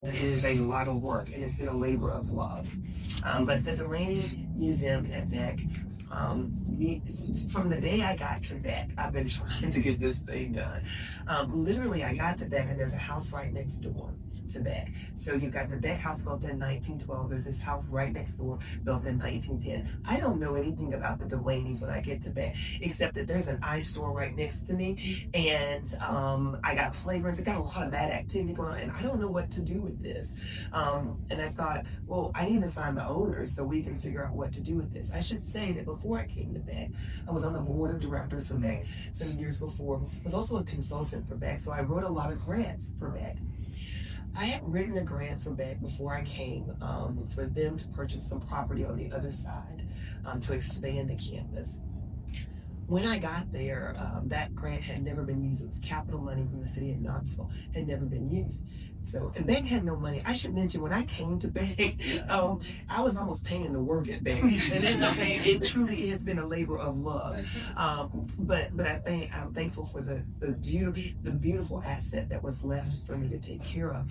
It is a lot of work and it's been a labor of love. But the Delaney Museum at Beck, from the day I got to Beck, I've been trying to get this thing done. Literally, I got to Beck and there's a house right next door to Beck. So you've got the Beck house built in 1912. There's this house right next door built in 1910. I don't know anything about the Delaneys when I get to Beck, except that there's an eyesore right next to me. And I got flagrants. I got a lot of bad activity going on, and I don't know what to do with this. And I thought, well, I need to find the owners so we can figure out what to do with this. I should say that before I came to Beck, I was on the board of directors for Beck some years before. I was also a consultant for Beck, so I wrote a lot of grants for Beck. I had written a grant for Beck before I came for them to purchase some property on the other side to expand the campus. When I got there, that grant had never been used. It was capital money from the city of Knoxville, had never been used. So, and Beck had no money. I should mention, when I came to Beck, I was almost paying to work at Beck. And it's okay. It truly has been a labor of love. But I'm thankful for the beautiful asset that was left for me to take care of.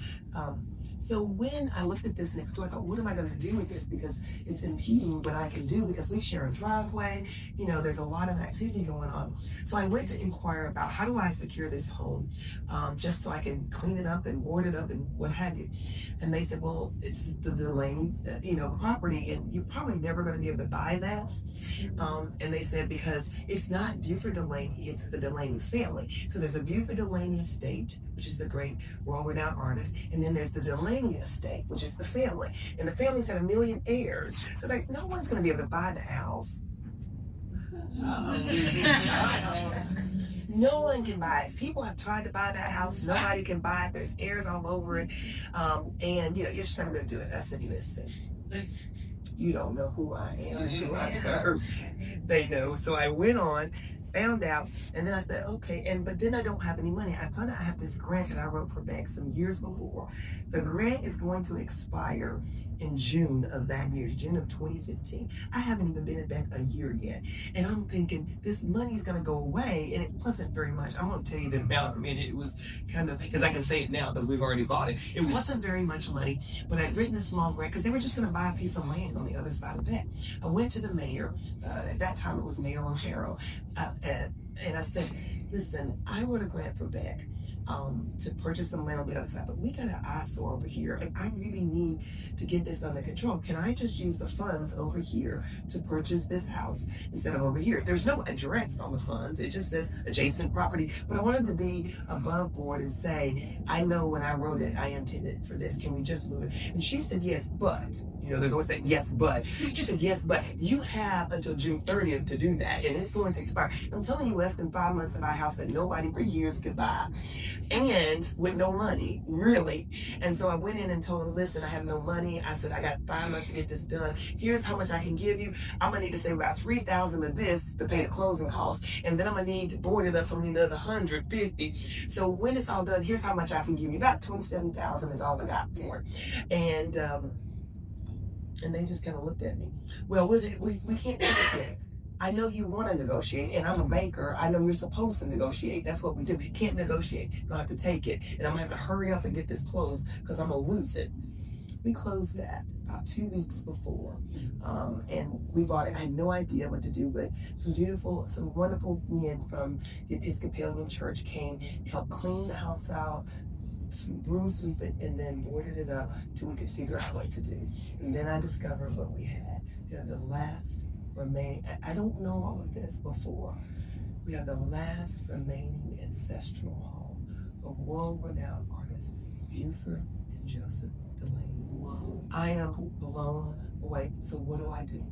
So when I looked at this next door, I thought, what am I going to do with this? Because it's impeding what I can do, because we share a driveway. You know, there's a lot of activity going on. So I went to inquire about, how do I secure this home just so I can clean it up and board it up and what have you. And they said, well, it's the Delaney, property, and you're probably never going to be able to buy that. And they said, because it's not Buford Delaney, it's the Delaney family. So there's a Buford Delaney estate, which is the great world-renowned artist, and then there's the Delaney estate, which is the family. And the family's got 1 million heirs. So no one's going to be able to buy the house. No one can buy it. People have tried to buy that house. Nobody can buy it. There's heirs all over it. And you're just not going to do it. I said, listen, you don't know who I am, who I serve. They know. So I went on, found out, and then I thought, okay, but then I don't have any money. I found out I have this grant that I wrote for Beck some years before. The grant is going to expire in June of that year, June of 2015. I haven't even been at Beck a year yet. And I'm thinking, this money's gonna go away, and it wasn't very much. I'm gonna tell you the amount. I mean, it was kind of, because I can say it now because we've already bought it. It wasn't very much money, but I'd written a small grant because they were just gonna buy a piece of land on the other side of Beck. I went to the mayor, at that time it was Mayor O'Sharrow, and I said, listen, I wrote a grant for Beck to purchase some land on the other side, but we got an eyesore over here, and I really need to get this under control. Can I just use the funds over here to purchase this house instead of over here? There's no address on the funds. It just says adjacent property, but I wanted to be above board and say, I know when I wrote it, I intended for this. Can we just move it? And she said, yes, but, there's always that yes, but. She said, yes, but you have until June 30th to do that, and it's going to expire. I'm telling you, less than 5 months to buy a house that nobody for years could buy, and with no money, really. And so I went in and told them, listen, I have no money. I said, I got 5 months to get this done. Here's how much I can give you. I'm gonna need to save about $3,000 of this to pay the closing costs, and then I'm gonna need to board it up, so I need another $150. So when it's all done, here's how much I can give you. About $27,000 is all I got for it. And they just kind of looked at me. Well, we can't do it yet. I know you want to negotiate, and I'm a banker. I know you're supposed to negotiate. That's what we do. You can't negotiate. You're going to have to take it. And I'm going to have to hurry up and get this closed because I'm going to lose it. We closed that about 2 weeks before. And we bought it. I had no idea what to do, but some wonderful men from the Episcopalian Church came, helped clean the house out, some broom sweep it, and then boarded it up till we could figure out what to do. And then I discovered what we had. We have the last remaining, I don't know all of this before. We have the last remaining ancestral home of world-renowned artists, Buford and Joseph Delaney. I am blown away. So what do?